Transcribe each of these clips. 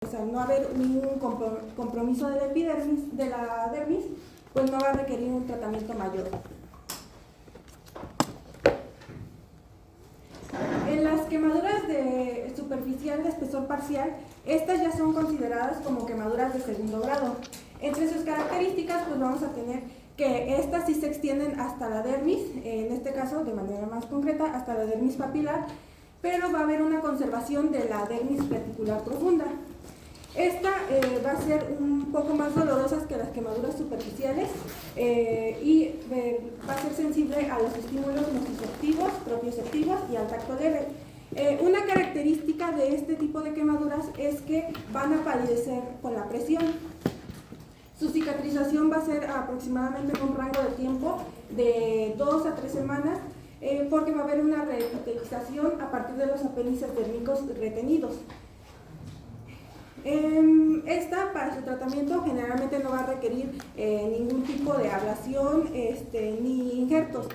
pues al no haber ningún compromiso de la dermis, pues no va a requerir un tratamiento mayor. En las quemaduras superficial de espesor parcial, estas ya son consideradas como quemaduras de segundo grado. Entre sus características, pues vamos a tener que estas sí se extienden hasta la dermis, en este caso de manera más concreta hasta la dermis papilar, pero va a haber una conservación de la dermis reticular profunda. Esta va a ser un poco más dolorosa que las quemaduras superficiales y va a ser sensible a los estímulos nociceptivos, propioceptivos y al tacto leve. Una característica de este tipo de quemaduras es que van a palidecer con la presión. Su cicatrización va a ser aproximadamente en un rango de tiempo de 2 a 3 semanas porque va a haber una revitalización a partir de los apéndices dérmicos retenidos. Esta, para su tratamiento, generalmente no va a requerir ningún tipo de ablación ni injertos,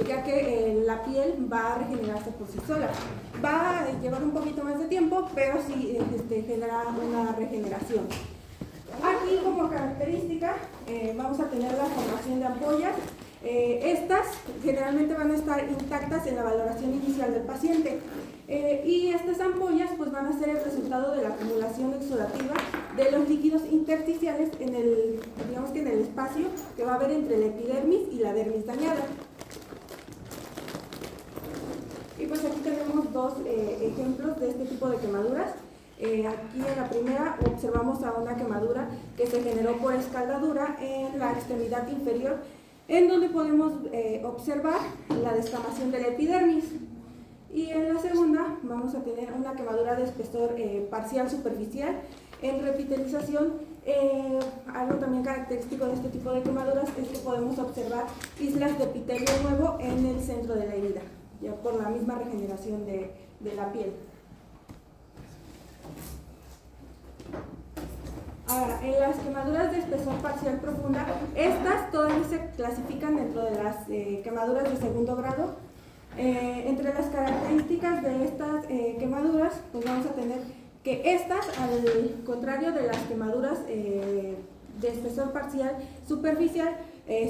ya que la piel va a regenerarse por sí sola. Va a llevar un poquito más de tiempo, pero sí genera una regeneración. Aquí, como característica, vamos a tener la formación de ampollas. Estas generalmente van a estar intactas en la valoración inicial del paciente y estas ampollas pues van a ser el resultado de la acumulación exudativa de los líquidos intersticiales en el espacio que va a haber entre la epidermis y la dermis dañada. Y pues aquí tenemos dos ejemplos de este tipo de quemaduras. Aquí en la primera observamos a una quemadura que se generó por escaldadura en la extremidad inferior, en donde podemos observar la descamación de la epidermis. Y en la segunda vamos a tener una quemadura de espesor parcial superficial en revitalización. Algo también característico de este tipo de quemaduras es que podemos observar islas de epitelio nuevo en el centro de la herida, ya por la misma regeneración de la piel. Ahora, en las quemaduras de espesor parcial profunda, estas todavía se clasifican dentro de las quemaduras de segundo grado. Entre las características de estas quemaduras, pues vamos a tener que estas, al contrario de las quemaduras de espesor parcial superficial,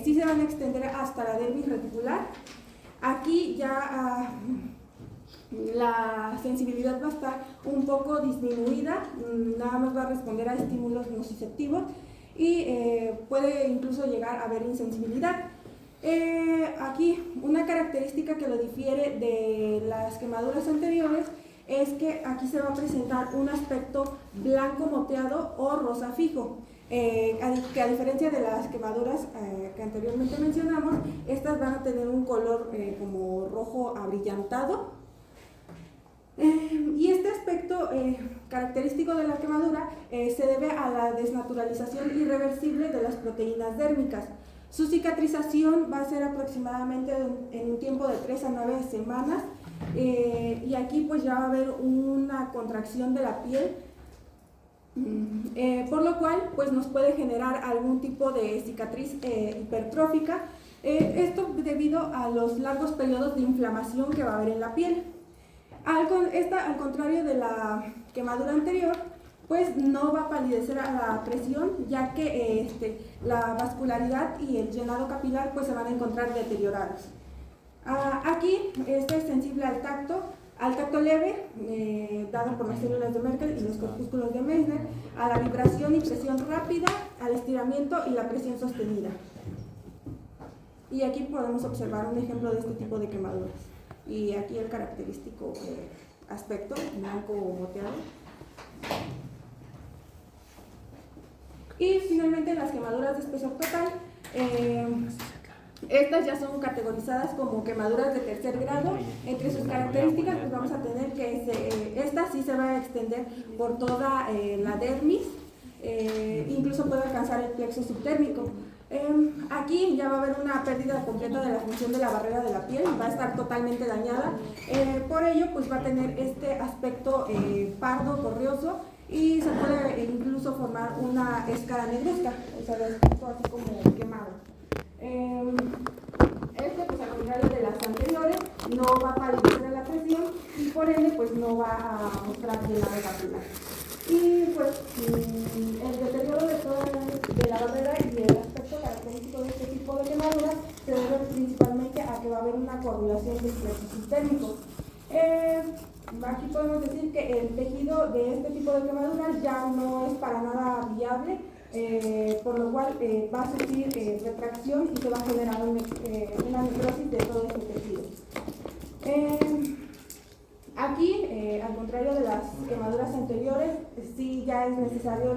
sí se van a extender hasta la dermis reticular. Aquí ya la sensibilidad va a estar un poco disminuida, nada más va a responder a estímulos nociceptivos y puede incluso llegar a haber insensibilidad. Aquí una característica que lo difiere de las quemaduras anteriores es que aquí se va a presentar un aspecto blanco moteado o rosa fijo, que a diferencia de las quemaduras que anteriormente mencionamos, estas van a tener un color como rojo abrillantado. Y este aspecto característico de la quemadura se debe a la desnaturalización irreversible de las proteínas dérmicas. Su cicatrización va a ser aproximadamente en un tiempo de 3 a 9 semanas y aquí pues ya va a haber una contracción de la piel, por lo cual pues nos puede generar algún tipo de cicatriz hipertrófica, esto debido a los largos periodos de inflamación que va a haber en la piel. Al contrario de la quemadura anterior, pues no va a palidecer a la presión, ya que la vascularidad y el llenado capilar pues se van a encontrar deteriorados. Aquí este es sensible al tacto leve, dado por las células de Merkel y los corpúsculos de Meissner, a la vibración y presión rápida, al estiramiento y la presión sostenida. Y aquí podemos observar un ejemplo de este tipo de quemaduras. Y aquí el característico aspecto blanco moteado. Y finalmente las quemaduras de espesor total, estas ya son categorizadas como quemaduras de tercer grado. Entre sus características pues vamos a tener que esta sí se va a extender por toda la dermis, incluso puede alcanzar el plexo subdérmico. Aquí ya va a haber una pérdida completa de la función de la barrera de la piel, va a estar totalmente dañada, por ello pues va a tener este aspecto pardo, correoso, y se puede incluso formar una escara negruzca, o sea, así como quemado. Pues al contrario de las anteriores, no va a palidecer a la presión y por ende pues no va a mostrar llenado capilar. Y pues el deterioro de la barrera y el aspecto característico de este tipo de quemaduras se debe principalmente a que va a haber una coagulación del plexo sistémico. Aquí podemos decir que el tejido de este tipo de quemaduras ya no es para nada viable, por lo cual va a sufrir retracción y se va a generar una necrosis de todo este tejido. Aquí, al contrario de las quemaduras anteriores, sí ya es necesario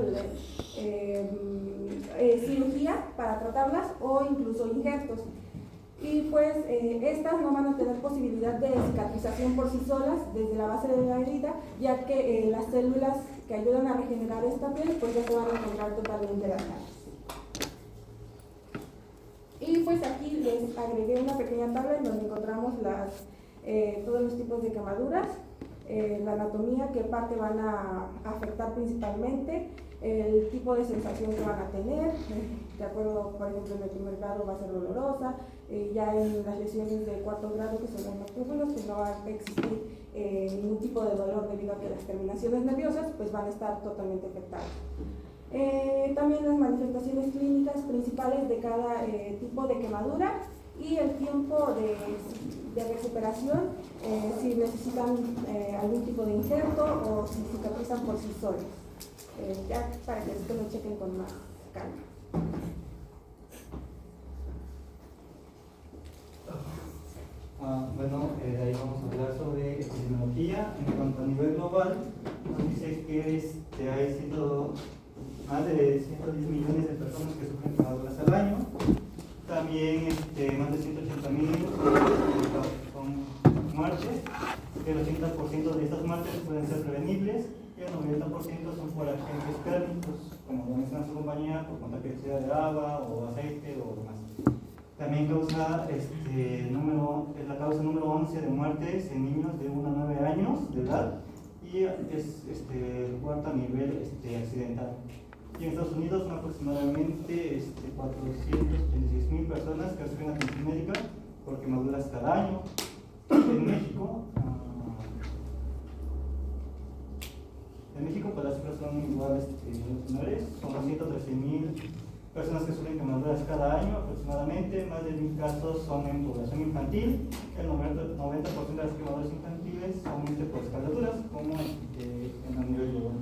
cirugía para tratarlas o incluso injertos. Y pues estas no van a tener posibilidad de cicatrización por sí solas desde la base de la herida, ya que las células que ayudan a regenerar esta piel pues ya se van a encontrar totalmente dañadas. Y pues aquí les agregué una pequeña tabla en donde encontramos todos los tipos de quemaduras, la anatomía, qué parte van a afectar principalmente, el tipo de sensación que van a tener, de acuerdo, por ejemplo, en el primer grado va a ser dolorosa, ya en las lesiones de cuarto grado, que son los noctúrbulos, pues no va a existir ningún tipo de dolor debido a que las terminaciones nerviosas pues van a estar totalmente afectadas. También las manifestaciones clínicas principales de cada tipo de quemadura y el tiempo de recuperación, si necesitan algún tipo de injerto o si cicatrizan por sí solos. Ya para que después lo chequen con más calma. Bueno, de ahí vamos a hablar sobre epidemiología. En cuanto a nivel global, nos dice que hay más de 110 millones de personas que sufren quemaduras al año. También más de 180.000 son muertes. El 80% de estas muertes pueden ser prevenibles y el 90% son por agentes térmicos, como lo menciona su compañía, por contacto de agua o aceite o demás. También causa es la causa número 11 de muertes en niños de 1 a 9 años de edad y es el cuarto a nivel accidental. Y en Estados Unidos son aproximadamente 486.000 personas que reciben atención médica por quemaduras cada año. En México pues las cifras son iguales menores, son 113.000 personas que sufren quemaduras cada año aproximadamente, más de 1.000 casos son en población infantil, el 90% de las quemaduras infantiles son por escaldaduras, como en el nivel global.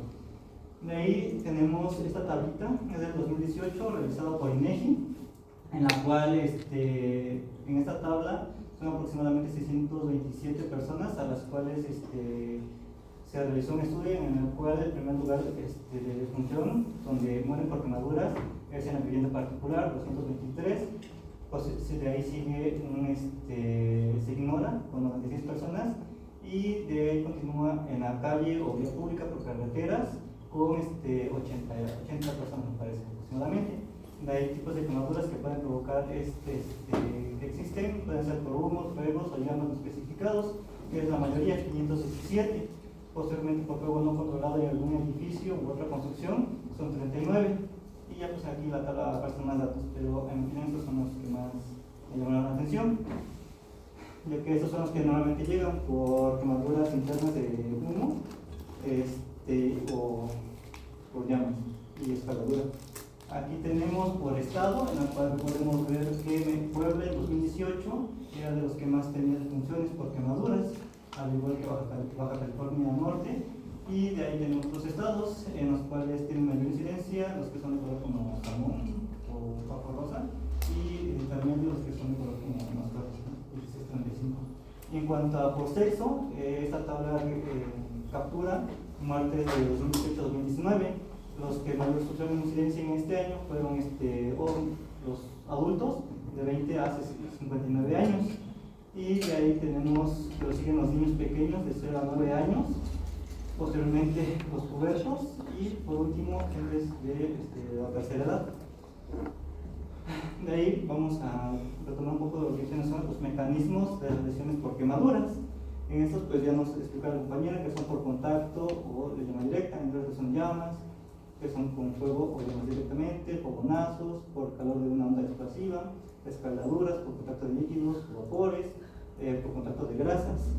De ahí tenemos esta tablita, es del 2018, realizada por INEGI, en la cual en esta tabla son aproximadamente 627 personas a las cuales se realizó un estudio en el cual el primer lugar de defunción, donde mueren por quemaduras, es en la vivienda particular, 223. Pues de ahí se ignora con 96 personas y de ahí continúa en la calle o vía pública por carreteras con 80 personas, me parece, aproximadamente. Hay tipos de quemaduras que pueden provocar, que existen, pueden ser por humos, fuegos o llamas no especificados, que es la mayoría, 517. Posteriormente por fuego no controlado en algún edificio u otra construcción, son 39. Y ya pues aquí la tabla aparecen más datos, pero en fin estos son los que más me llamaron la atención, ya que estos son los que normalmente llegan por quemaduras internas de humo o por llamas y escaladura. Aquí tenemos por estado, en el cual podemos ver que Puebla en 2018 era de los que más tenía defunciones por quemaduras, al igual que Baja California Norte, y de ahí tenemos otros estados en los cuales tienen mayor incidencia, los que son de color como salmón o bajo rosa, y también los que son de color como más claro, 1635. Y en cuanto a por sexo, esta tabla captura muertes de 2018 a 2019. Los que mayor sufrieron incidencia en este año fueron los adultos de 20 a 59 años. Y de ahí tenemos que lo siguen los niños pequeños de 0 a 9 años, posteriormente los pubertos y por último gentes de la tercera edad. De ahí vamos a retomar un poco de lo que son los mecanismos de las lesiones por quemaduras. En estos pues ya nos explica la compañera que son por contacto o de llama directa, en realidad son llamas, que son con fuego o llamas directamente, fogonazos, por calor de una onda explosiva, escaldaduras, por contacto de líquidos, vapores, por contacto de grasas.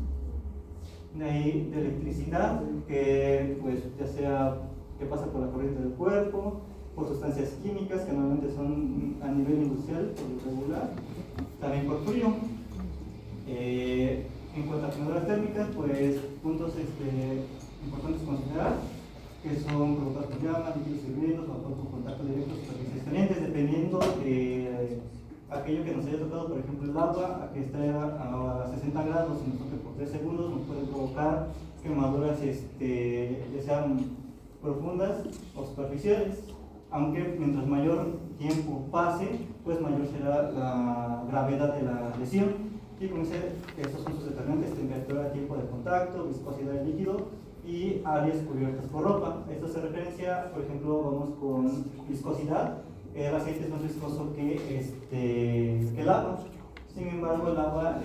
De ahí de electricidad, que pues ya sea que pasa por la corriente del cuerpo, por sustancias químicas que normalmente son a nivel industrial, por lo regular, también por frío. En cuanto a quemaduras térmicas, pues puntos importantes considerar que son provocados por llamas, líquidos hirviendo, vapor con contacto directo, superficies calientes, dependiendo de aquello que nos haya tocado. Por ejemplo, el agua, a que está a 60 grados y nos toque por 3 segundos, nos puede provocar quemaduras ya sean profundas o superficiales, aunque mientras mayor tiempo pase, pues mayor será la gravedad de la lesión. Y como dice, estos son sus determinantes: temperatura, tiempo de contacto, viscosidad del líquido y áreas cubiertas por ropa. Esto hace referencia, por ejemplo, vamos con viscosidad. El aceite es más viscoso que el agua. Sin embargo, el agua,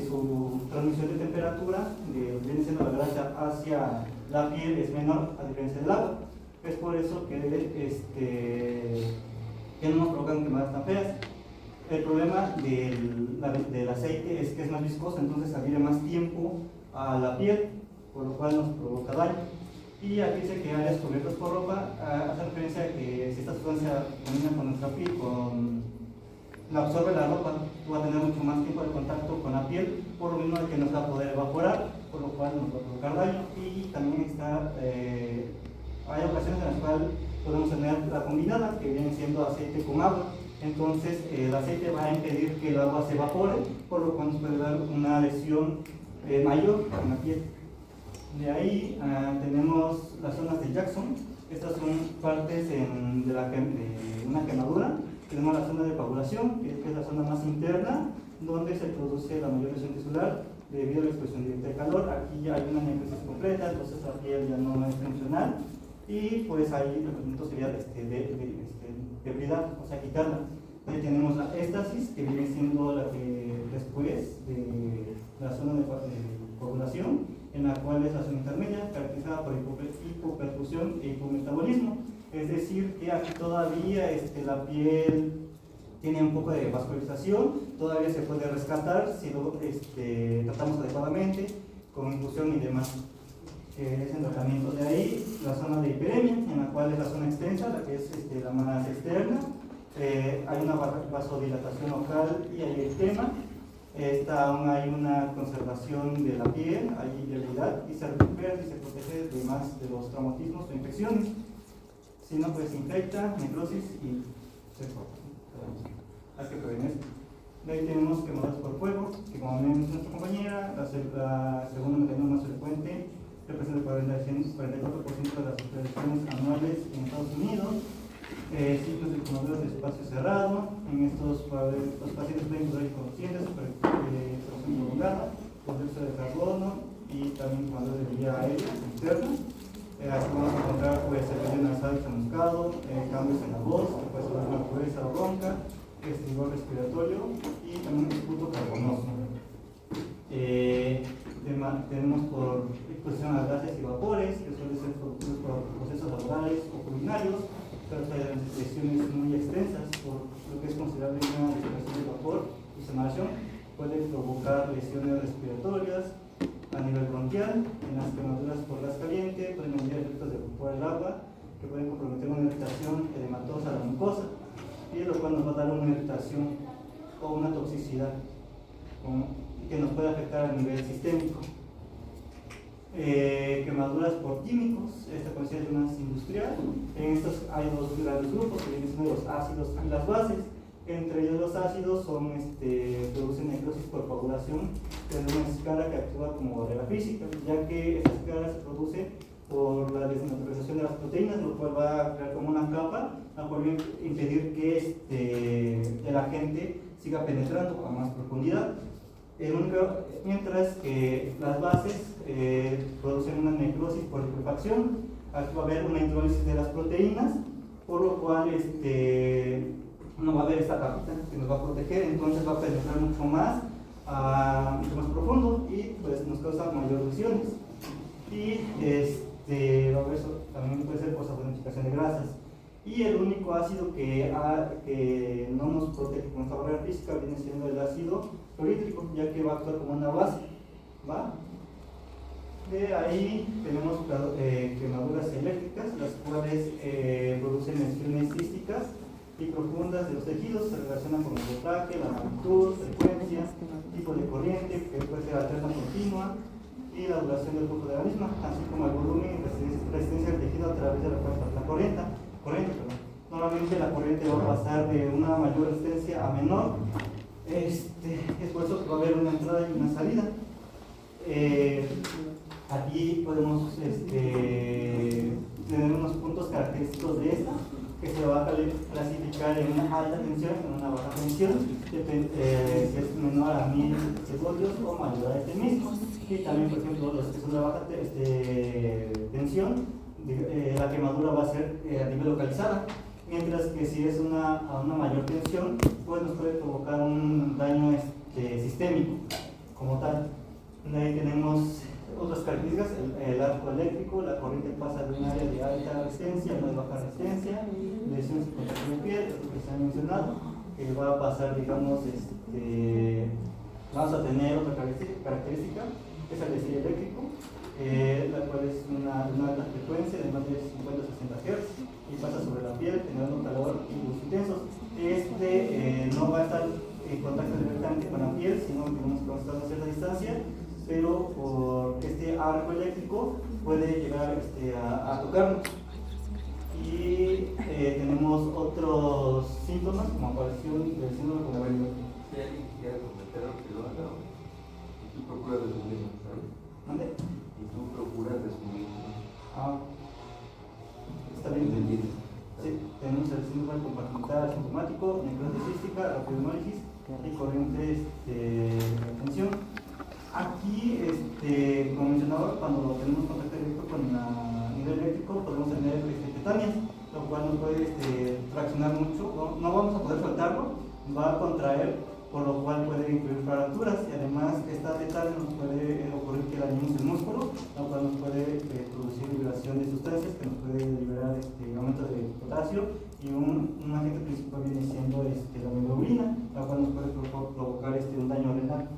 su transmisión de temperatura, viene siendo la grasa hacia la piel, es menor a diferencia del agua. Es por eso que no nos provocan quemadas tan feas. El problema del aceite es que es más viscoso, entonces adhiere más tiempo a la piel, por lo cual nos provoca daño. Y aquí dice que áreas cubiertas por ropa hace referencia a que si esta sustancia combina con nuestra piel, la absorbe la ropa, va a tener mucho más tiempo de contacto con la piel, por lo mismo que no se va a poder evaporar, por lo cual nos va a provocar daño. Y también hay ocasiones en las cuales podemos tener la combinada, que viene siendo aceite con agua. Entonces el aceite va a impedir que el agua se evapore, por lo cual nos puede dar una lesión mayor en la piel. De ahí tenemos las zonas de Jackson. Estas son partes de una quemadura. Tenemos la zona de coagulación, que es la zona más interna, donde se produce la mayor lesión tisular debido a la exposición directa de calor. Aquí ya hay una necrosis completa, entonces la piel ya no es funcional. Y pues ahí el tratamiento sería debridar, o sea, quitarla. Ahí tenemos la éstasis, que viene siendo la que después de la zona de coagulación, en la cual es la zona intermedia, caracterizada por hipoperfusión e hipometabolismo. Es decir, que aquí todavía la piel tiene un poco de vascularización, todavía se puede rescatar si lo tratamos adecuadamente, con infusión y demás. Es el tratamiento. De ahí la zona de hiperemia, en la cual es la zona extensa, la que es la más externa. Hay una vasodilatación local y hay edema. Aún hay una conservación de la piel, hay viabilidad y se recupera y se protege de más de los traumatismos o infecciones. Si no, pues infecta, necrosis y se corta. Hay que prevenir. De ahí tenemos quemaduras por fuego, que como mencionó nuestra compañera, la segunda mecanismo más frecuente representa el 44% de las operaciones anuales en Estados Unidos. Ciclos de quemaduras de espacio cerrado. En estos los pacientes pueden quedar inconscientes, superfusión prolongada, dióxido de carbono y también quemaduras de vía aérea interna. Aquí vamos a encontrar el nasal chamuscado, cambios en la voz, que puede ser una pureza o ronca, estribor respiratorio y también esputo carbonoso. Tenemos por exposición a gases y vapores, que suelen ser producidos por procesos laborales o culinarios, pero hay lesiones muy extensas por lo que es considerable una respiración de vapor y sonoración. Puede provocar lesiones respiratorias a nivel bronquial. En las quemaduras por gas caliente pueden haber efectos de vapor del agua que pueden comprometer una irritación edematosa a la mucosa, y lo cual nos va a dar una irritación o una toxicidad que nos puede afectar a nivel sistémico. Quemaduras por químicos, esta considera más industrial. En estos hay dos grandes grupos, que vienen siendo los ácidos y las bases. Entre ellos los ácidos producen necrosis por coagulación, en una escala que actúa como barrera física, ya que esta escala se produce por la desnaturalización de las proteínas, lo cual va a crear como una capa, la cual va a impedir que el agente siga penetrando a más profundidad. Mientras que las bases producen una necrosis por liquefacción. Aquí va a haber una hidrólisis de las proteínas, por lo cual no va a haber esta capita que nos va a proteger, entonces va a penetrar mucho más profundo y pues nos causa mayores lesiones. Y va a haber también puede ser por saponificación de grasas. Y el único ácido que no nos protege con esta barrera física viene siendo el ácido clorhídrico, ya que va a actuar como una base. ¿Va? De ahí tenemos quemaduras eléctricas, las cuales producen lesiones císticas y profundas de los tejidos. Se relacionan con el voltaje, la magnitud, frecuencia, tipo de corriente, que puede ser alterna continua, y la duración del flujo de la misma, así como el volumen y resistencia del tejido a través de la corriente. Normalmente la corriente va a pasar de una mayor resistencia a menor. Es por eso que va a haber una entrada y una salida. Aquí podemos tener unos puntos característicos de esta, que se va a clasificar en una alta tensión, en una baja tensión, si es menor a 1000 voltios o mayor a este mismo. Y también, por ejemplo, los que son de baja tensión, la quemadura va a ser a nivel localizada, mientras que si es a una mayor tensión, pues nos puede provocar un daño sistémico como tal. Ahí tenemos otras características: el arco eléctrico, la corriente pasa de un área de alta resistencia a una de baja resistencia, lesiones en contacto de piel, esto que se ha mencionado, que va a pasar, digamos, vamos a tener otra característica, que es el desvío eléctrico, la cual es una alta frecuencia de más de 50-60 Hz y pasa sobre la piel generando calor y luz intensos. No va a estar en contacto directamente con la piel, sino que vamos a estar a cierta distancia, pero por este arco eléctrico puede llegar a tocarnos. Y tenemos otros síntomas como aparición del síndrome como el... Si alguien quiere cometer que lo haga, y tú procuras resumirlo, ¿sabes? ¿Dónde? Y tú procuras resumirlo. Está bien entendido. Sí, tenemos el síndrome compartimental asintomático, necrosis cística, rapidomólisis y corriente de tensión. Aquí, como mencionaba, cuando tenemos contacto directo con el nivel eléctrico, podemos tener tetanias, lo cual nos puede fraccionar mucho. No vamos a poder soltarlo, va a contraer, por lo cual puede incluir fracturas, y además esta tetania nos puede ocurrir que dañemos el músculo, lo cual nos puede producir liberación de sustancias que nos puede liberar aumento de potasio, y un agente principal viene siendo la hemoglobina, lo cual nos puede provocar un daño renal.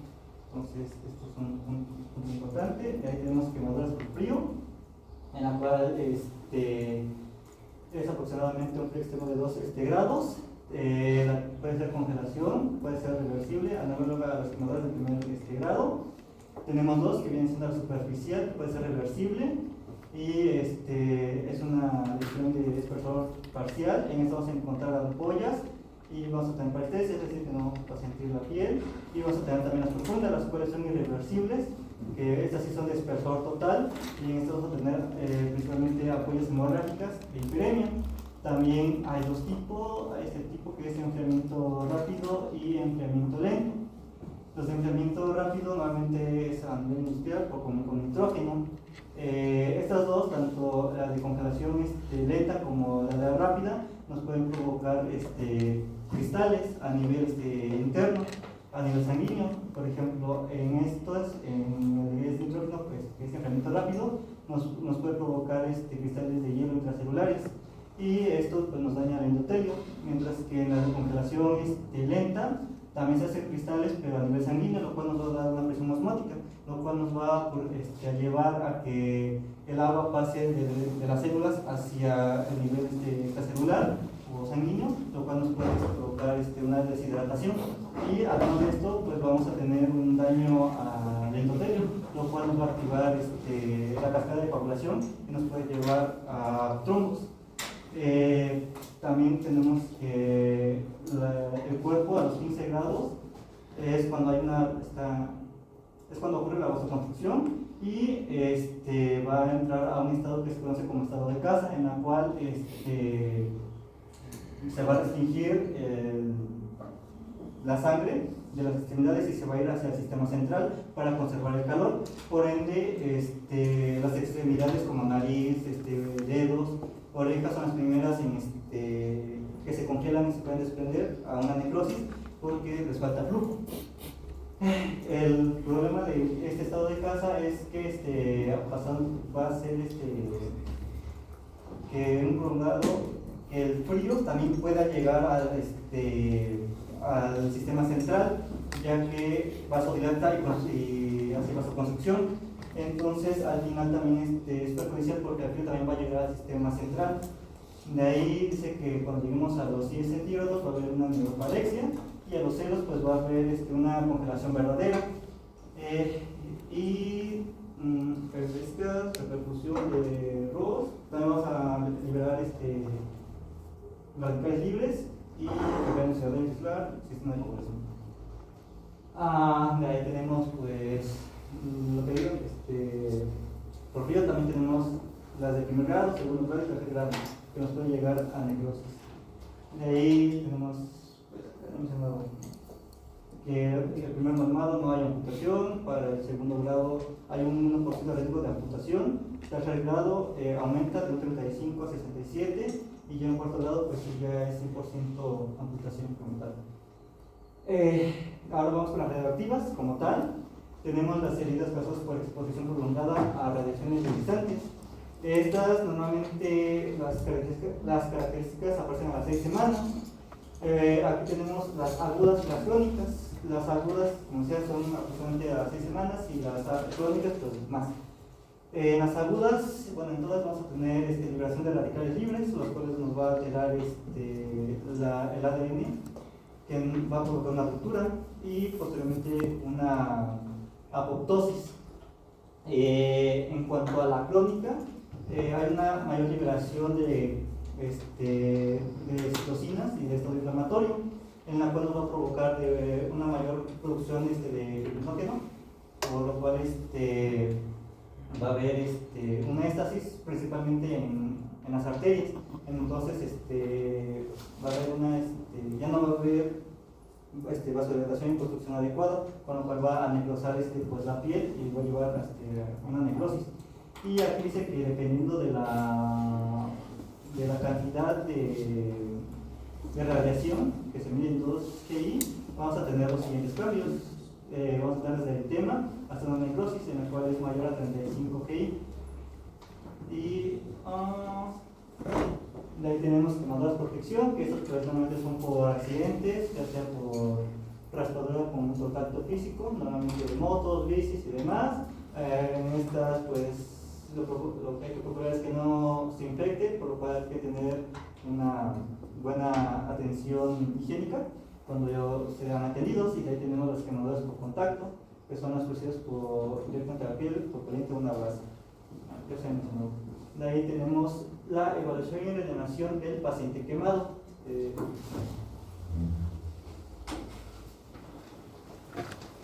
Entonces, estos son un punto importante. Y ahí tenemos quemaduras por frío, en la cual es aproximadamente un frío extremo de 2 grados. Puede ser congelación, puede ser reversible, análoga a las quemaduras de primer grado. Tenemos dos que vienen siendo la superficial, que puede ser reversible, y es una lesión de espesor parcial. En esta vamos a encontrar ampollas y vamos a tener parestesia, es decir, que no va a sentir la piel, y vamos a tener también las profundas, las cuales son irreversibles, que estas sí son de espesor total, y en estas vamos a tener principalmente ampollas hemorrágicas e hiperemia. También hay dos tipos, este tipo que es enfriamiento rápido y enfriamiento lento. Los de enfriamiento rápido normalmente es a nivel industrial o con nitrógeno. Estas dos, tanto la de congelación lenta como la de rápida, nos pueden provocar cristales a nivel interno, a nivel sanguíneo. Por ejemplo, en el de nitrógeno, pues, que es enfriamiento rápido, nos puede provocar cristales de hielo intracelulares, y esto pues, nos daña el endotelio, mientras que en la de congelación lenta también se hacen cristales, pero a nivel sanguíneo, lo cual nos va a dar una presión osmótica, lo cual nos va a llevar a que el agua pase de las células hacia el nivel extracelular o sanguíneo, lo cual nos puede provocar una deshidratación. Y además de esto, pues vamos a tener un daño al endotelio, lo cual nos va a activar la cascada de coagulación y nos puede llevar a trombos. También tenemos que el cuerpo a los 15 grados es cuando es cuando ocurre la vasoconstricción, y va a entrar a un estado que se conoce como estado de casa, en la cual se va a restringir la sangre de las extremidades y se va a ir hacia el sistema central para conservar el calor. Por ende, las extremidades como nariz, dedos, orejas son las primeras que se congelan y se pueden desprender a una necrosis porque les falta flujo. El problema de este estado de casa es que va a ser que un prolongado, el frío también pueda llegar al sistema central, ya que vasodilata y hace vasoconstricción. Entonces, al final también es perjudicial porque al final también va a llegar al sistema central. De ahí dice que cuando lleguemos a los 10 centígrados va a haber una neuropalexia y a los ceros pues va a haber una congelación verdadera. Características, repercusión de ROS, también vamos a liberar radicales libres y frecuencia de aislar, sistema de población. De ahí tenemos pues lo que digo, por frío también tenemos las de primer grado, segundo grado y tercer grado, que nos puede llegar a necrosis. De ahí tenemos, que el primer normado no hay amputación, para el segundo grado hay un 1% de riesgo de amputación, tercer grado aumenta de un 35 a 67 y ya en cuarto grado pues ya es 100% amputación como tal. Ahora vamos con las radioactivas como tal. Tenemos las heridas causadas por exposición prolongada a radiaciones ionizantes. Estas normalmente las características aparecen a las 6 semanas. Aquí tenemos las agudas y las crónicas. Las agudas, como decía, son aproximadamente a las 6 semanas y las crónicas pues más. En las agudas, bueno, en todas vamos a tener liberación de radicales libres, los cuales nos va a alterar el ADN, que va a provocar una ruptura y posteriormente una apoptosis. En cuanto a la crónica, hay una mayor liberación de citocinas y de estado inflamatorio, en la cual nos va a provocar una mayor producción de fibrinógeno, por lo cual va a haber una éstasis principalmente en las arterias. Entonces va a haber ya no va a haber vasodilatación y construcción adecuada, con lo cual va a necrosar pues, la piel y va a llevar a una necrosis. Y aquí dice que dependiendo de la cantidad de radiación que se mide en 2 GI, vamos a tener los siguientes cambios. Vamos a tener desde el tema hasta una necrosis en la cual es mayor a 35 GI. Y de ahí tenemos quemaduras por fricción, que estos normalmente son por accidentes, ya sea por raspadura con un contacto físico, normalmente de motos, bicis y demás. En estas pues lo que hay que procurar es que no se infecte, por lo cual hay que tener una buena atención higiénica cuando sean atendidos. Y de ahí tenemos las quemaduras por contacto, que son las producidas directamente a la piel por corriente o un abrazo. De ahí tenemos la evaluación y reanimación del paciente quemado.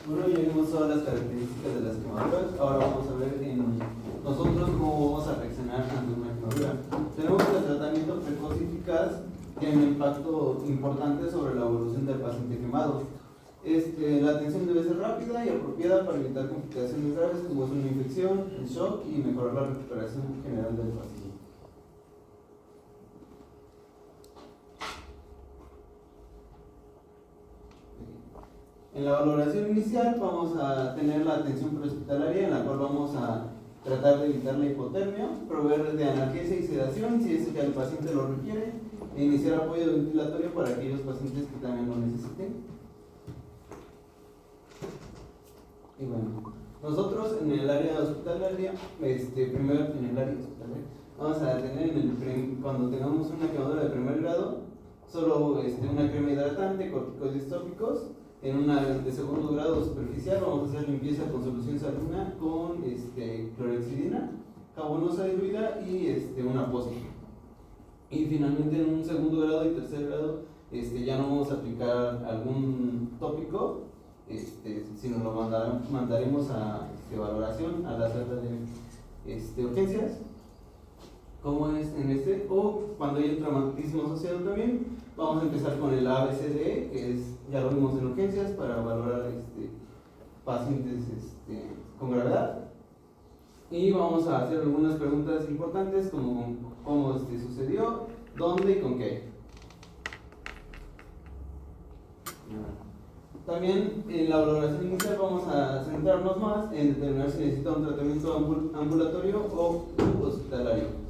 Bueno, ya vimos todas las características de las quemaduras. Ahora vamos a ver nosotros cómo vamos a reaccionar ante una quemadura. Tenemos el tratamiento precoz y eficaz, tiene un impacto importante sobre la evolución del paciente quemado. La atención debe ser rápida y apropiada para evitar complicaciones graves como es una infección, el shock y mejorar la recuperación general del paciente. En la valoración inicial vamos a tener la atención prehospitalaria, en la cual vamos a tratar de evitar la hipotermia, proveer de analgesia y sedación si es que el paciente lo requiere, e iniciar apoyo ventilatorio para aquellos pacientes que también lo necesiten. Y bueno, nosotros en el área hospitalaria, primero en el área hospitalaria, vamos a tener cuando tengamos una quemadura de primer grado, solo una crema hidratante, corticoides tópicos. En una de segundo grado superficial vamos a hacer limpieza con solución salina con clorexidina, jabonosa diluida y una apósito. Y finalmente en un segundo grado y tercer grado ya no vamos a aplicar algún tópico, sino lo mandaremos a valoración a la sala de urgencias, como es en o cuando hay un traumatismo asociado también. Vamos a empezar con el ABCDE, que ya lo vimos en urgencias, para valorar pacientes con gravedad. Y vamos a hacer algunas preguntas importantes como cómo sucedió, dónde y con qué. También en la valoración inicial vamos a centrarnos más en determinar si necesita un tratamiento ambulatorio o hospitalario.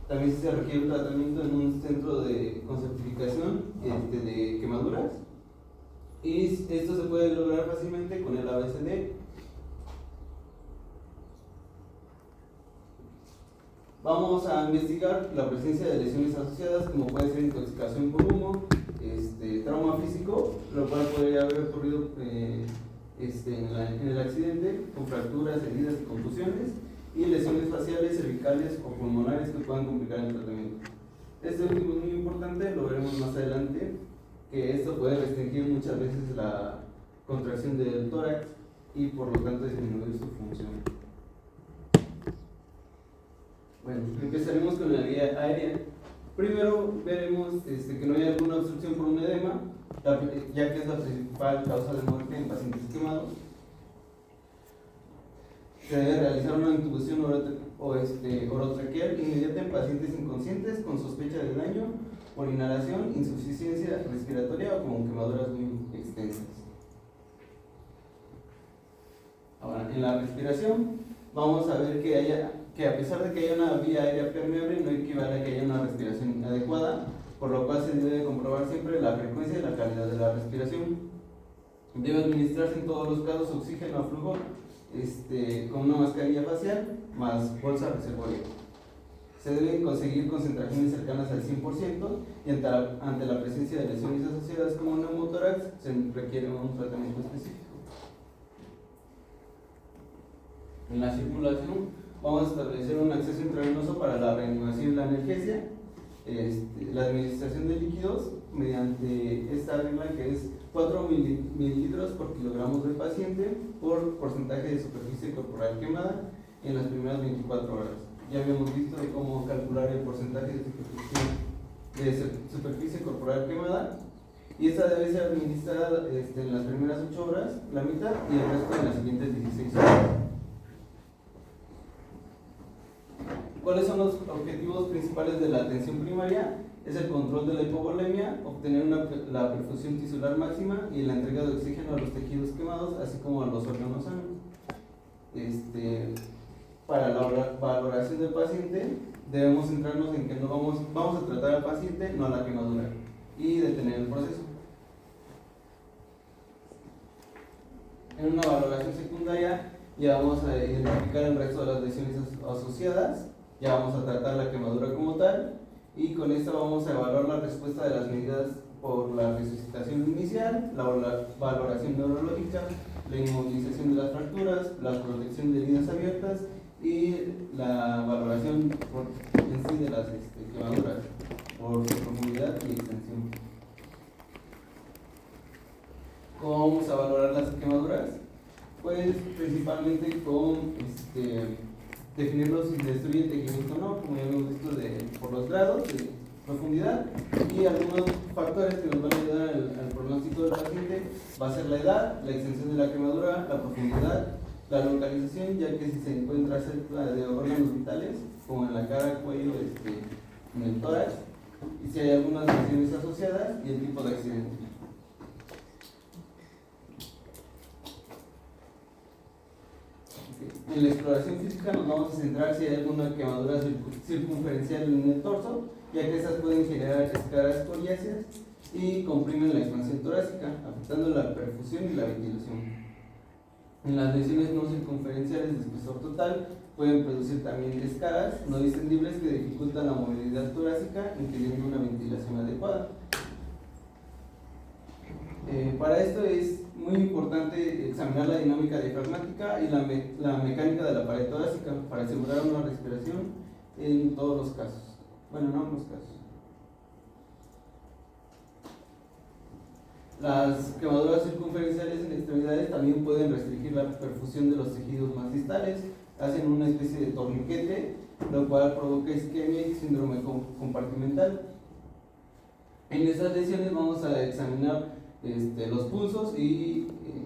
También se requiere un tratamiento en un centro con certificación de quemaduras, y esto se puede lograr fácilmente con el ABCD. Vamos a investigar la presencia de lesiones asociadas, como puede ser intoxicación por humo, trauma físico, lo cual podría haber ocurrido en el accidente, con fracturas, heridas y contusiones, y lesiones faciales, cervicales o pulmonares que puedan complicar el tratamiento. Este último es muy importante, lo veremos más adelante, que esto puede restringir muchas veces la contracción del tórax y por lo tanto disminuir su función. Bueno, empezaremos con la vía aérea. Primero veremos que no hay alguna obstrucción por un edema, ya que es la principal causa de muerte en pacientes quemados. Se debe realizar una intubación orotraqueal inmediata en pacientes inconscientes con sospecha de daño por inhalación, insuficiencia respiratoria o con quemaduras muy extensas. Ahora, en la respiración, vamos a ver que a pesar de que haya una vía aérea permeable, no equivale a que haya una respiración adecuada, por lo cual se debe comprobar siempre la frecuencia y la calidad de la respiración. Debe administrarse en todos los casos oxígeno a flujo con una mascarilla facial más bolsa reservoria. Se deben conseguir concentraciones cercanas al 100% y ante la presencia de lesiones asociadas como neumotórax se requiere un tratamiento específico. En la circulación vamos a establecer un acceso intravenoso para la reanimación y la analgesia, la administración de líquidos mediante esta regla que es 4 mililitros por kilogramos del paciente por porcentaje de superficie corporal quemada en las primeras 24 horas. Ya habíamos visto de cómo calcular el porcentaje de superficie corporal quemada, y esta debe ser administrada en las primeras 8 horas, la mitad, y el resto en las siguientes 16 horas. ¿Cuáles son los objetivos principales de la atención primaria? Es el control de la hipovolemia, obtener la perfusión tisular máxima y la entrega de oxígeno a los tejidos quemados, así como a los órganos sanos. Para la valoración del paciente, debemos centrarnos en que no vamos a tratar al paciente, no a la quemadura, y detener el proceso. En una valoración secundaria, ya vamos a identificar el resto de las lesiones asociadas, ya vamos a tratar la quemadura como tal, y con esto vamos a evaluar la respuesta de las medidas por la resucitación inicial, la valoración neurológica, la inmovilización de las fracturas, la protección de heridas abiertas y la valoración en sí de las quemaduras por profundidad y extensión. ¿Cómo vamos a valorar las quemaduras? Pues principalmente con definirlo si se destruye el tejido o no, como ya hemos visto por los grados de profundidad, y algunos factores que nos van a ayudar al pronóstico del paciente va a ser la edad, la extensión de la quemadura, la profundidad, la localización, ya que si se encuentra cerca de órganos vitales, como en la cara, cuello, en el tórax, y si hay algunas lesiones asociadas y el tipo de accidente. En la exploración física nos vamos a centrar si hay alguna quemadura circunferencial en el torso, ya que esas pueden generar escaras coriáceas y comprimen la expansión torácica, afectando la perfusión y la ventilación. En las lesiones no circunferenciales de espesor total pueden producir también escaras no distendibles que dificultan la movilidad torácica, impidiendo una ventilación adecuada. Para esto es muy importante examinar la dinámica diafragmática y la mecánica de la pared torácica para asegurar una respiración en todos los casos. Bueno, en ambos casos. Las quemaduras circunferenciales en extremidades también pueden restringir la perfusión de los tejidos más distales, hacen una especie de torniquete, lo cual provoca isquemia y síndrome compartimental. En estas lesiones vamos a examinar los pulsos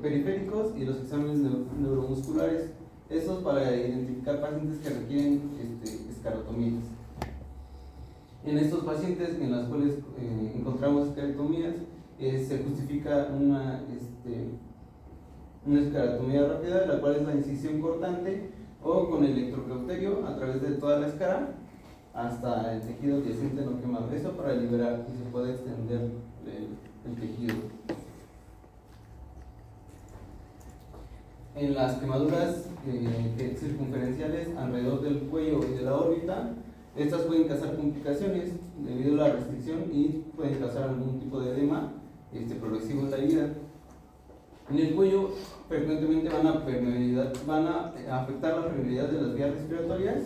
periféricos y los exámenes neuromusculares, estos para identificar pacientes que requieren escarotomías. En estos pacientes en los cuales encontramos escarotomías, se justifica una escarotomía rápida, la cual es la incisión cortante o con electrocauterio a través de toda la escara hasta el tejido adyacente no quemado. Eso para liberar y se puede extender el tejido. En las quemaduras circunferenciales alrededor del cuello y de la órbita, Estas pueden causar complicaciones debido a la restricción y pueden causar algún tipo de edema progresivo en la herida. En el cuello frecuentemente van a afectar la permeabilidad de las vías respiratorias,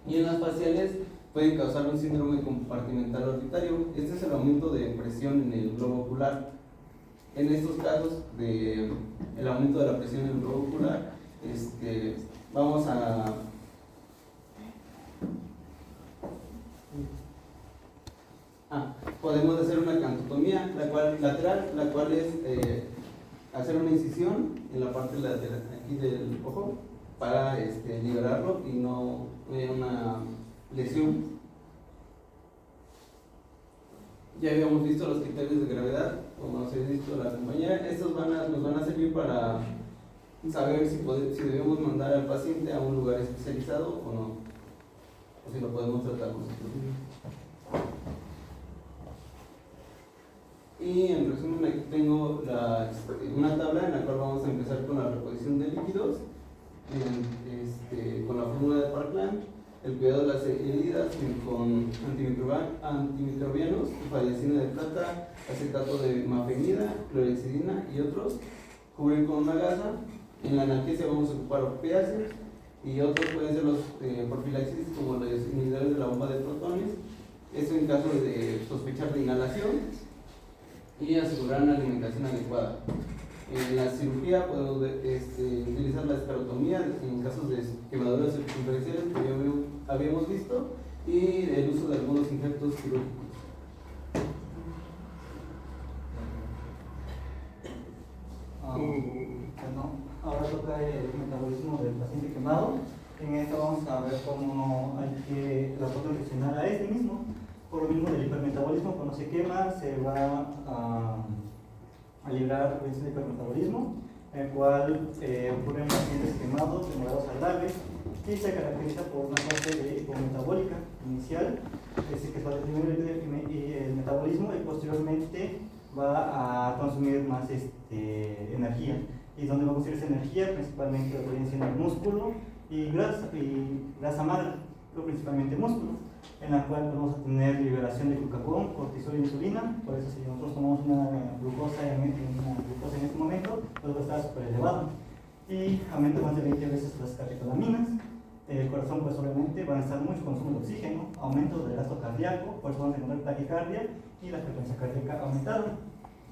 y en las faciales pueden causar un síndrome compartimental orbitario. Este es el aumento de presión en el globo ocular. En estos casos de el aumento de la presión en el globo ocular, vamos a podemos hacer una cantotomía lateral, la cual es hacer una incisión en la parte lateral aquí del ojo para liberarlo y no una lesión. Ya habíamos visto los criterios de gravedad, como nos ha visto la compañera. Estos nos van a servir para saber si debemos mandar al paciente a un lugar especializado o no, o si lo podemos tratar nosotros mismos. Y en resumen, aquí tengo una tabla en la cual vamos a empezar con la reposición de líquidos, con la fórmula de Parkland, el cuidado de las heridas con antimicrobianos, fallacina de plata, acetato de mafenida, clorhexidina y otros, cubrir con una gasa. En la analgesia vamos a ocupar opiáceos, y otros pueden ser los profilaxis, como los inhibidores de la bomba de protones, eso en caso de sospechar de inhalación, y asegurar una alimentación adecuada. En la cirugía podemos utilizar la esclerotomía en casos de quemaduras circunferenciales que ya habíamos visto, y el uso de algunos injertos quirúrgicos. Bueno, ahora toca el metabolismo del paciente quemado. En esto vamos a ver cómo hay que reaccionar a este mismo. Por lo mismo del hipermetabolismo, cuando se quema se va a liberar el hipermetabolismo, el cual ocurre en pacientes quemados de moderados a graves, y se caracteriza por una fase de hipometabólica inicial, es decir, que va a disminuir el metabolismo y posteriormente va a consumir más energía. ¿Y dónde va a consumir esa energía? Principalmente lo que viene siendo el músculo y grasa madre, pero principalmente músculo, en la cual vamos a tener liberación de glucagón, cortisol e insulina. Por eso si nosotros tomamos una glucosa en este momento, pues va a estar súper elevado, y aumenta más de 20 veces las catecolaminas. El corazón, pues obviamente va a estar mucho consumo de oxígeno, aumento del gasto cardíaco, por eso vamos a encontrar taquicardia y la frecuencia cardíaca aumentada.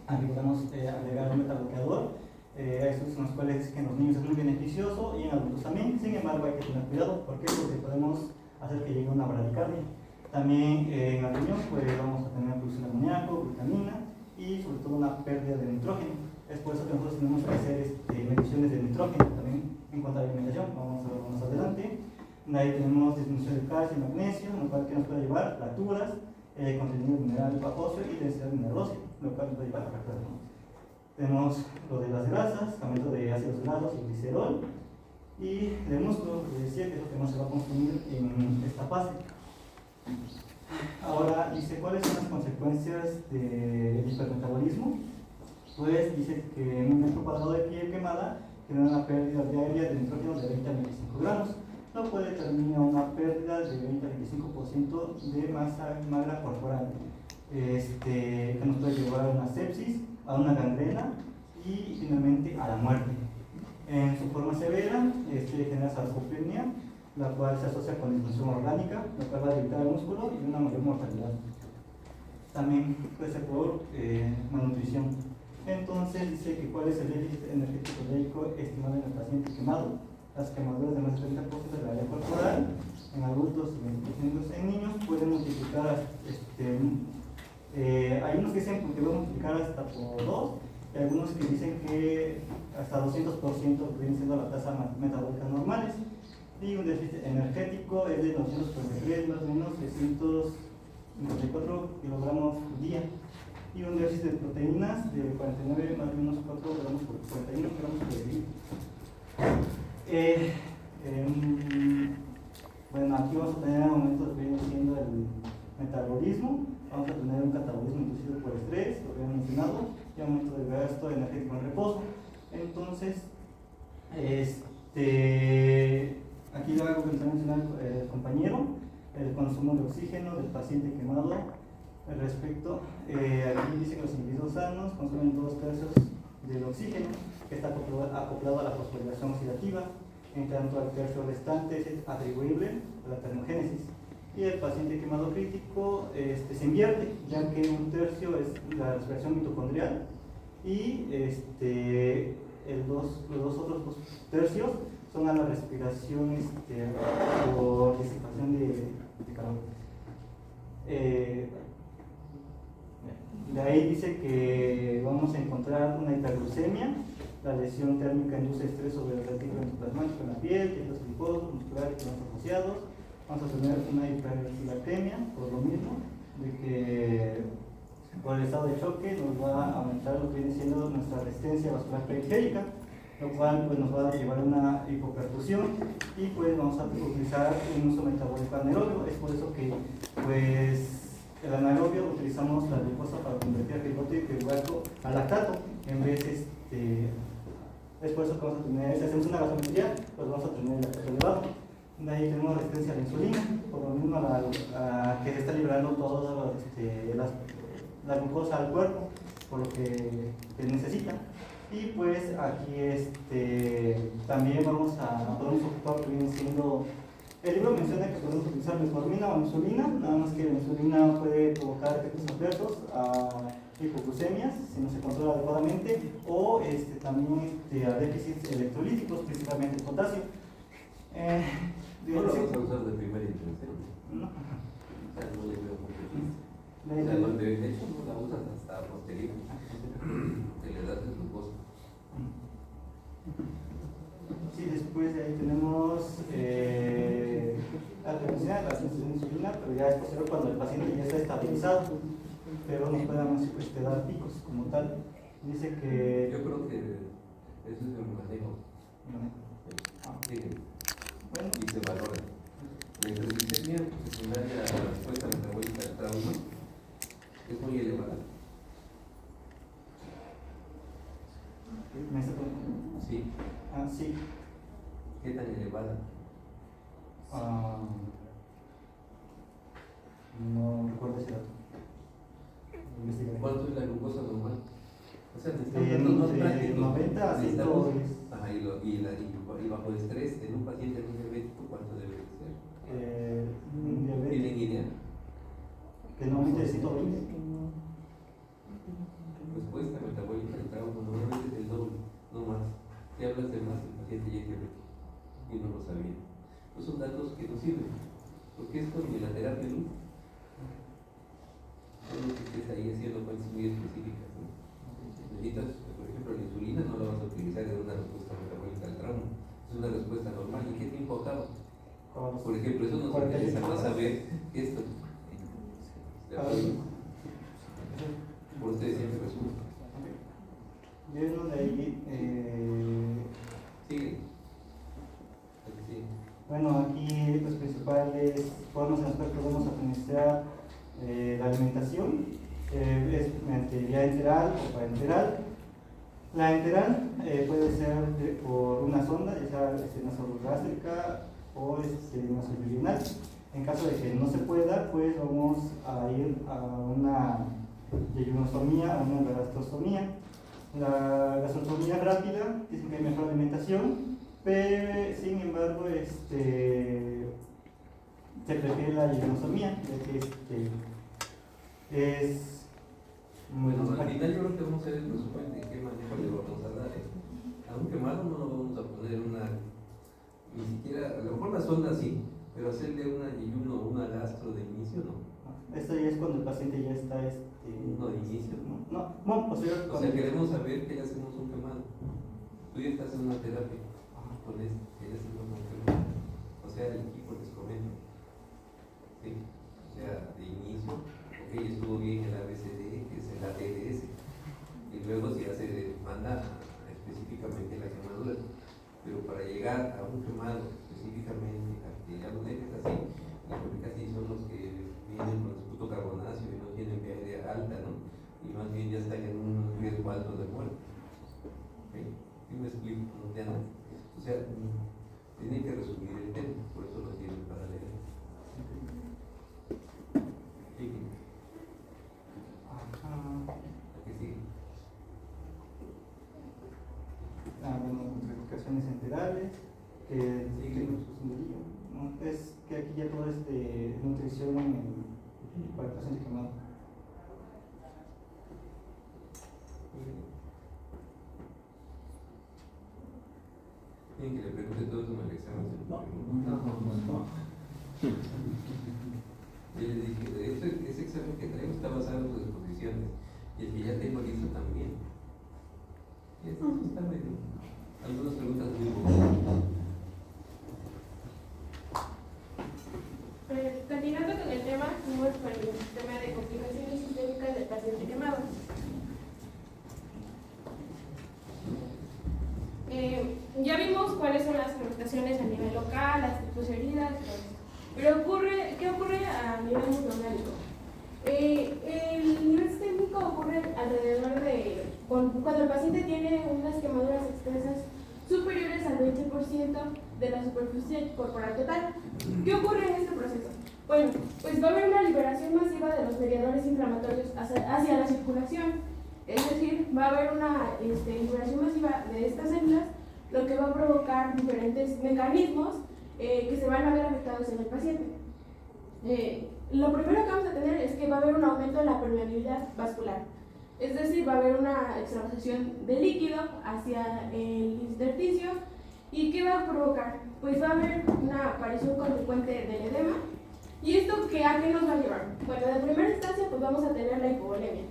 Aquí podemos agregar un metabloqueador, estos son los cuales que en los niños es muy beneficioso y en adultos también. Sin embargo, hay que tener cuidado. ¿Por qué? Porque podemos hacer que llegue una bradicardia. También en el riñón pues vamos a tener producción de amoníaco, glutamina y sobre todo una pérdida de nitrógeno. Es por eso que nosotros tenemos que hacer mediciones de nitrógeno también en cuanto a la alimentación. Vamos a ver más adelante. De ahí tenemos disminución de calcio y magnesio, lo cual que nos puede llevar fracturas, contenido mineral óseo y densidad mineralosa, lo cual nos puede llevar a fracturas. Tenemos lo de las grasas, aumento de ácidos grasos y glicerol, y de músculo, que decía que es lo que más se va a consumir en esta fase. Ahora dice, ¿cuáles son las consecuencias del hipermetabolismo? Pues dice que en un metro cuadrado de piel quemada tiene una pérdida diaria de nitrógeno de 20 a 25 gramos, lo cual determina una pérdida de 20 a 25% de masa magra corporal, que nos puede llevar a una sepsis, a una gangrena y finalmente a la muerte. En su forma severa, genera sarcopenia, la cual se asocia con disfunción orgánica, la cual va a debilitar el músculo y una mayor mortalidad. También puede ser por malnutrición. Entonces dice que cuál es el déficit energético proteico estimado en el paciente quemado. Las quemaduras de más del 30% de la área corporal en adultos y 20% en niños pueden multiplicar, hay unos que dicen que pueden multiplicar hasta por 2, y algunos que dicen que hasta 200% vienen siendo las tasas metabólicas normales. Y un déficit energético es de 243 más o menos 654 kilogramos por día. Y un déficit de proteínas de 49 más o menos 4 gramos por 41 gramos por día. Bueno, aquí vamos a tener aumentos que viene siendo el metabolismo, vamos a tener un catabolismo inducido por estrés, lo que había mencionado, y aumento del gasto energético en reposo. Entonces, aquí algo que nos ha mencionado el compañero, el consumo de oxígeno del paciente quemado. Al respecto, aquí dice que los individuos sanos consumen 2/3 del oxígeno que está acoplado a la fosforilación oxidativa, en tanto al tercio restante es atribuible a la termogénesis. Y el paciente quemado crítico se invierte, ya que 1/3 es la respiración mitocondrial y los otros 2/3 son a la respiración por disipación de calor. De ahí dice que vamos a encontrar una hiperglucemia. La lesión térmica induce estrés sobre el retículo endoplasmático en la piel, tejidos adiposos, musculares y demás asociados. Vamos a tener una hiperglicemia, por lo mismo, de que por el estado de choque nos va a aumentar lo que viene siendo nuestra resistencia vascular periférica, lo cual pues, nos va a llevar a una hipoperfusión y pues vamos a utilizar un uso metabólico anaerobio. Es por eso que pues el anaerobio utilizamos la glucosa para convertir el fibroto y piruvato a lactato en vez es por eso que vamos a tener, si hacemos una gasometría, pues vamos a tener el lactato elevado. De ahí tenemos resistencia a la insulina, por lo mismo que se está liberando toda la glucosa al cuerpo, por lo que necesita. Y pues aquí también podemos ocupar lo que viene siendo. El libro menciona que podemos utilizar metformina o insulina, nada más que la insulina puede provocar efectos adversos a hipoglucemias si no se controla adecuadamente, o también a déficits electrolíticos, principalmente el potasio. No lo vamos a usar de primera intención. No. O sea, no le veo mucho chiste. O sea, de hecho no la usas hasta posterior. Que le das el glucosa. Sí, después de ahí tenemos la resistencia a la insulina, pero ya es posterior cuando el paciente ya está estabilizado, pero no podemos dar picos como tal. Dice que. Yo creo que eso es el manejo. Sí. Bueno. Y se valora. La hiperglicemia secundaria a la respuesta metabólica al trauma es muy elevada. ¿Me está preguntando? Sí. Sí. ¿Qué tan elevada? No recuerdo ese dato. Investigaré. ¿Cuánto es la glucosa normal? O sea, De necesitamos datos más prácticos. 90 a 110. Ajá, y bajo estrés en un paciente no diabético, ¿cuánto debe de ser? Un diabetes ¿Tienen idea? que no aumente de 120. Respuesta metabólica del trauma normalmente es el doble, no más. Si hablas de más, el paciente ya es diabético y no lo sabía. Pues son datos que no sirven, porque esto ni la terapia no. Solo que estés ahí haciendo cosas muy específicas, ¿no? Necesitas, por ejemplo, la insulina no la vas a utilizar en una respuesta metabólica al trauma, es una respuesta normal. ¿Y qué tiempo acaba? Por ejemplo, eso nos interesa más saber que esto. ¿De acuerdo? Por ustedes siempre resulta. Viendo de ahí. Sigue. Sí. Bueno, aquí los principales formas en las cuales podemos administrar la alimentación es mediante vía enteral o parenteral. La enteral puede ser por una sonda, ya sea nasogástrica o nasobiliar. En caso de que no se pueda, pues vamos a ir a una yeyunostomía o una gastrostomía. La gastrostomía rápida dicen que hay mejor alimentación, pero sin embargo se prefiere la yeyunostomía, ya que es Bueno, al final yo creo que vamos a hacer el resumen de qué manejo le vamos a dar. A un quemado no lo vamos a poner ni siquiera, a lo mejor la sonda sí, pero hacerle una yeyuno o una gastro de inicio no. Esto ya es cuando el paciente ya está No, de inicio. no, posterior. O sea, queremos saber que le hacemos un quemado. Tú ya estás en una terapia con esto, que ya hacemos un quemado. O sea, el equipo les comento. Sí. O sea, de inicio, ok, estuvo bien el ABCD, que es el ATDS. Y luego si se manda específicamente la quemadura. Pero para llegar a un quemado específicamente, a que ya lo dejes así, porque casi son los que vienen con esputo carbonáceo y no tienen vía aérea alta, ¿no? Y más bien ya están en un riesgo alto de muerte. ¿Okay? ¿Sí me explico? ¿No te anda? O sea, tienen que resumir el tema, por eso lo tienen para leer. alteraciones enterales, que ¿no? Es que aquí ya todo es de nutrición para el paciente quemado. Bien, que le pregunte todo eso en el examen. Yo les dije, ese examen que traigo está basado en sus exposiciones y el que ya tengo listo también. Y esto está medio. Algunas preguntas muy buenas. Continuando con el tema, vamos con el tema de complicaciones sistémicas del paciente quemado. Ya vimos cuáles son las afectaciones a nivel local, las tipos de heridas, todo eso. Pero ¿qué ocurre a nivel neuronal? El nivel sistémico ocurre alrededor de cuando el paciente tiene unas quemaduras extensas superiores al 20% de la superficie corporal total. ¿Qué ocurre en este proceso? Bueno, pues va a haber una liberación masiva de los mediadores inflamatorios hacia la circulación. Es decir, va a haber una liberación masiva de estas células, lo que va a provocar diferentes mecanismos que se van a ver afectados en el paciente. Lo primero que vamos a tener es que va a haber un aumento en la permeabilidad vascular. Es decir, va a haber una extravasación de líquido hacia el intersticio. ¿Y qué va a provocar? Pues va a haber una aparición consecuente del edema. ¿Y esto a qué nos va a llevar? Bueno, de primera instancia pues vamos a tener la hipovolemia.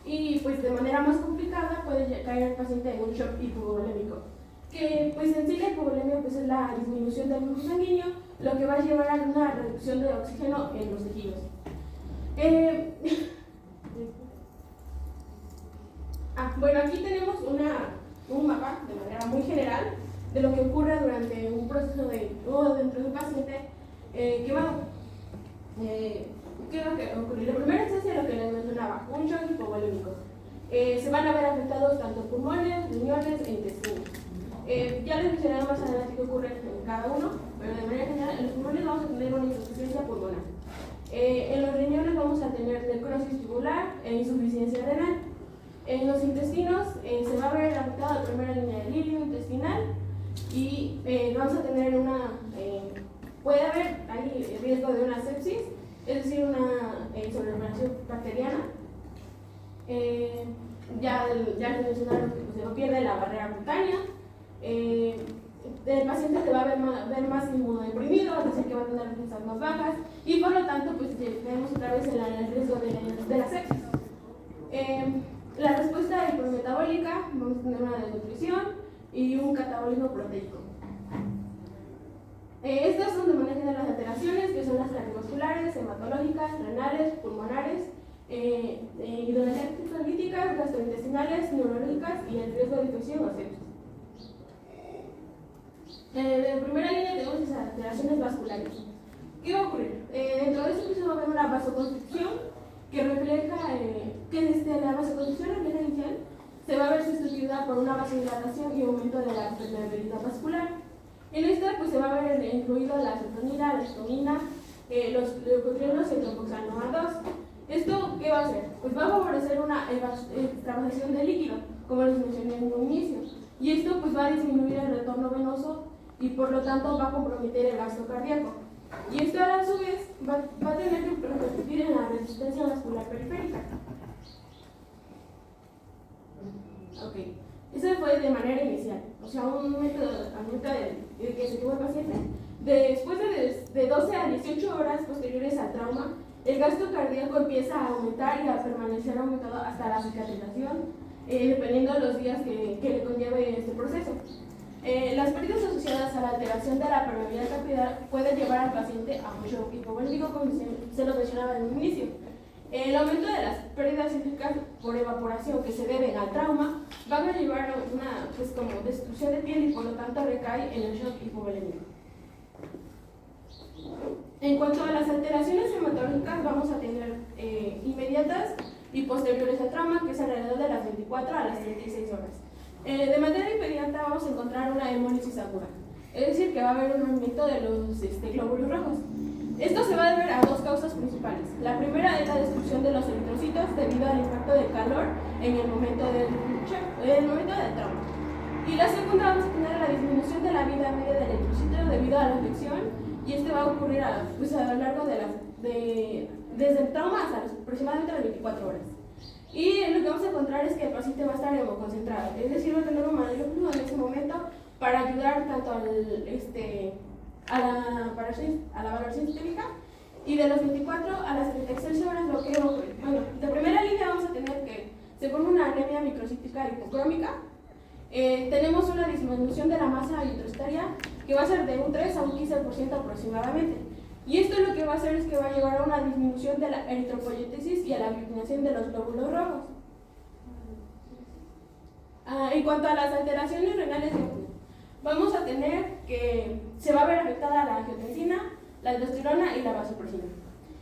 Y pues de manera más complicada puede caer el paciente en un shock hipovolémico. Que pues en sí la hipovolemia pues es la disminución del flujo sanguíneo, lo que va a llevar a una reducción de oxígeno en los tejidos. Bueno, aquí tenemos un mapa de manera muy general de lo que ocurre durante un proceso o dentro de un paciente quemado. ¿Qué es lo que ocurre? La primera instancia, lo que les mencionaba, un shock hipovolémico. Se van a ver afectados tanto pulmones, riñones e intestinos. Ya les mencioné más adelante qué ocurre en cada uno, pero de manera general, en los pulmones vamos a tener una insuficiencia pulmonar. En los riñones vamos a tener necrosis tubular e insuficiencia renal. En los intestinos se va a ver afectada la primera línea del hilo intestinal y vamos a tener puede haber ahí riesgo de una sepsis, es decir, una sobrepoblación bacteriana. Ya les mencionaron que se pierde la barrera cutánea. El paciente se va a ver más inmunodeprimido, es decir, que va a tener defensas más bajas y por lo tanto pues tenemos otra vez el riesgo de la sepsis. La respuesta hipermetabólica, vamos a tener una desnutrición y un catabolismo proteico. Estas son de manera general las alteraciones, que son las cardiovasculares, hematológicas, renales, pulmonares, hidroeléctricas, líticas, gastrointestinales, neurológicas y el riesgo de infección o sepsis. En primera línea tenemos las alteraciones vasculares. ¿Qué va a ocurrir? Dentro de esto va a haber una vasoconstricción que refleja la vasoconstricción inicial se va a ver sustituida por una vasodilatación y aumento de la permeabilidad vascular. En esta pues se va a ver incluido la serotonina, la histamina, los leucotrienos y el tromboxano A2. ¿Esto qué va a hacer? Pues va a favorecer una extravasación de líquido, como les mencioné en un inicio. Y esto pues va a disminuir el retorno venoso y por lo tanto va a comprometer el gasto cardíaco. Y esto a su vez va a tener que repercutir en la resistencia vascular periférica. Ok, eso fue de manera inicial, o sea, un momento de que se tuvo el paciente. Después de 12 a 18 horas posteriores al trauma, el gasto cardíaco empieza a aumentar y a permanecer aumentado hasta la cicatrización, dependiendo de los días que le conlleve este proceso. Las pérdidas asociadas a la alteración de la permeabilidad capilar pueden llevar al paciente a un shock hipovolémico, como se lo mencionaba en un inicio. El aumento de las pérdidas hídricas por evaporación que se deben al trauma van a llevar a una como destrucción de piel y por lo tanto recae en el shock hipovolémico. En cuanto a las alteraciones hematológicas, vamos a tener inmediatas y posteriores al trauma, que es alrededor de las 24 a las 36 horas. De manera inmediata vamos a encontrar una hemólisis aguda, es decir, que va a haber un aumento de los glóbulos rojos. Esto se va a deber a dos causas principales. La primera es la destrucción de los eritrocitos debido al impacto del calor en el momento del trauma. Y la segunda vamos a tener la disminución de la vida media del eritrocito debido a la afección, y este va a ocurrir a lo largo desde el trauma hasta aproximadamente las 24 horas. Y lo que vamos a encontrar es que el paciente va a estar hemoconcentrado, es decir, va a tener un mayor flujo en ese momento para ayudar tanto a la valoración sistémica, y de los 24 a las 36 horas lo que ocurre. Bueno, de primera línea vamos a tener que se forma una anemia microcítica hipocrómica. Tenemos una disminución de la masa eritrocitaria que va a ser de un 3 a un 15% aproximadamente. Y esto lo que va a hacer es que va a llevar a una disminución de la eritropoyetesis y a la aglutinación de los glóbulos rojos. En cuanto a las alteraciones renales, vamos a tener que se va a ver afectada la angiotensina, la aldosterona y la vasopresina.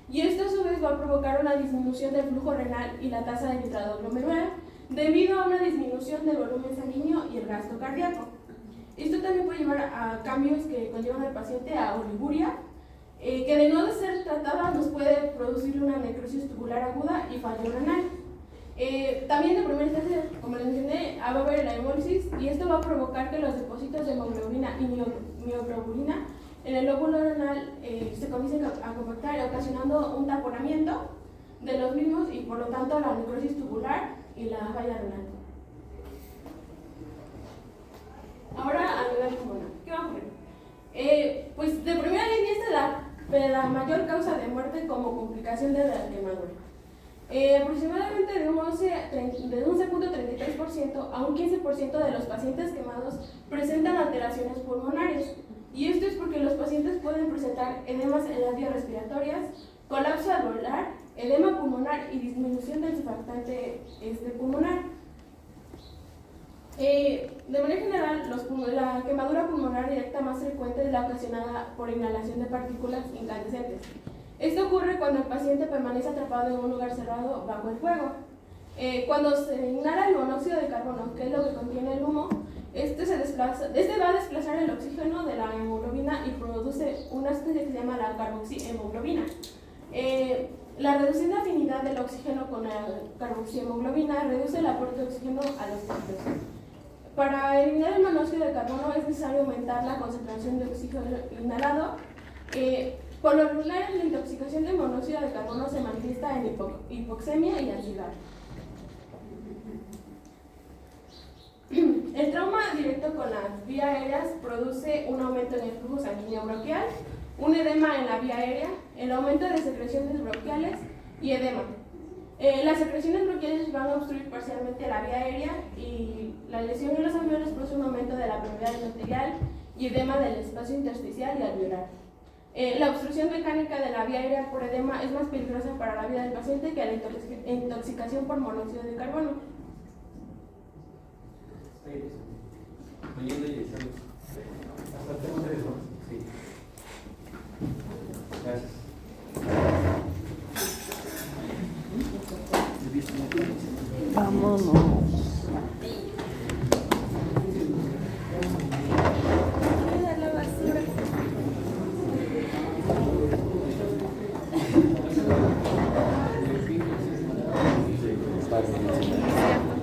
Y esto a su vez va a provocar una disminución del flujo renal y la tasa de nitrato glomerular debido a una disminución del volumen sanguíneo y el gasto cardíaco. Esto también puede llevar a cambios que conllevan al paciente a oliguria, que de no ser tratada nos puede producir una necrosis tubular aguda y fallo renal. También de primera instancia, como les mencioné, va a haber la hemólisis, y esto va a provocar que los depósitos de hemoglobina y mioglobina en el lóbulo renal se comiencen a compactar, ocasionando un taponamiento de los mismos y por lo tanto la necrosis tubular y la falla renal. Ahora a nivel pulmonar, ¿qué va a ocurrir? Pues de primera línea esta es la mayor causa de muerte como complicación de la quemadura. Aproximadamente de un 11.33% a un 15% de los pacientes quemados presentan alteraciones pulmonares, y esto es porque los pacientes pueden presentar edemas en las vías respiratorias, colapso alveolar, edema pulmonar y disminución del surfactante pulmonar. De manera general, la quemadura pulmonar directa más frecuente es la ocasionada por inhalación de partículas incandescentes. Esto ocurre cuando el paciente permanece atrapado en un lugar cerrado bajo el fuego. Cuando se inhala el monóxido de carbono, que es lo que contiene el humo, este va a desplazar el oxígeno de la hemoglobina y produce una especie que se llama la carboxihemoglobina. La reducción de afinidad del oxígeno con la carboxihemoglobina reduce el aporte de oxígeno a los tejidos. Para eliminar el monóxido de carbono es necesario aumentar la concentración de oxígeno inhalado. Por lo regular, la intoxicación de monóxido de carbono se manifiesta en hipoxemia y ansiedad. El trauma directo con las vías aéreas produce un aumento en el flujo sanguíneo bronquial, un edema en la vía aérea, el aumento de secreciones bronquiales y edema. Las secreciones bronquiales van a obstruir parcialmente la vía aérea, y la lesión en los alveolos produce un aumento de la permeabilidad endotelial y edema del espacio intersticial y alveolar. La obstrucción mecánica de la vía aérea por edema es más peligrosa para la vida del paciente que la intoxicación por monóxido de carbono. Mañana ya estamos. Hasta el tema de eso. Sí. Gracias. Vámonos. La basura. Cierto.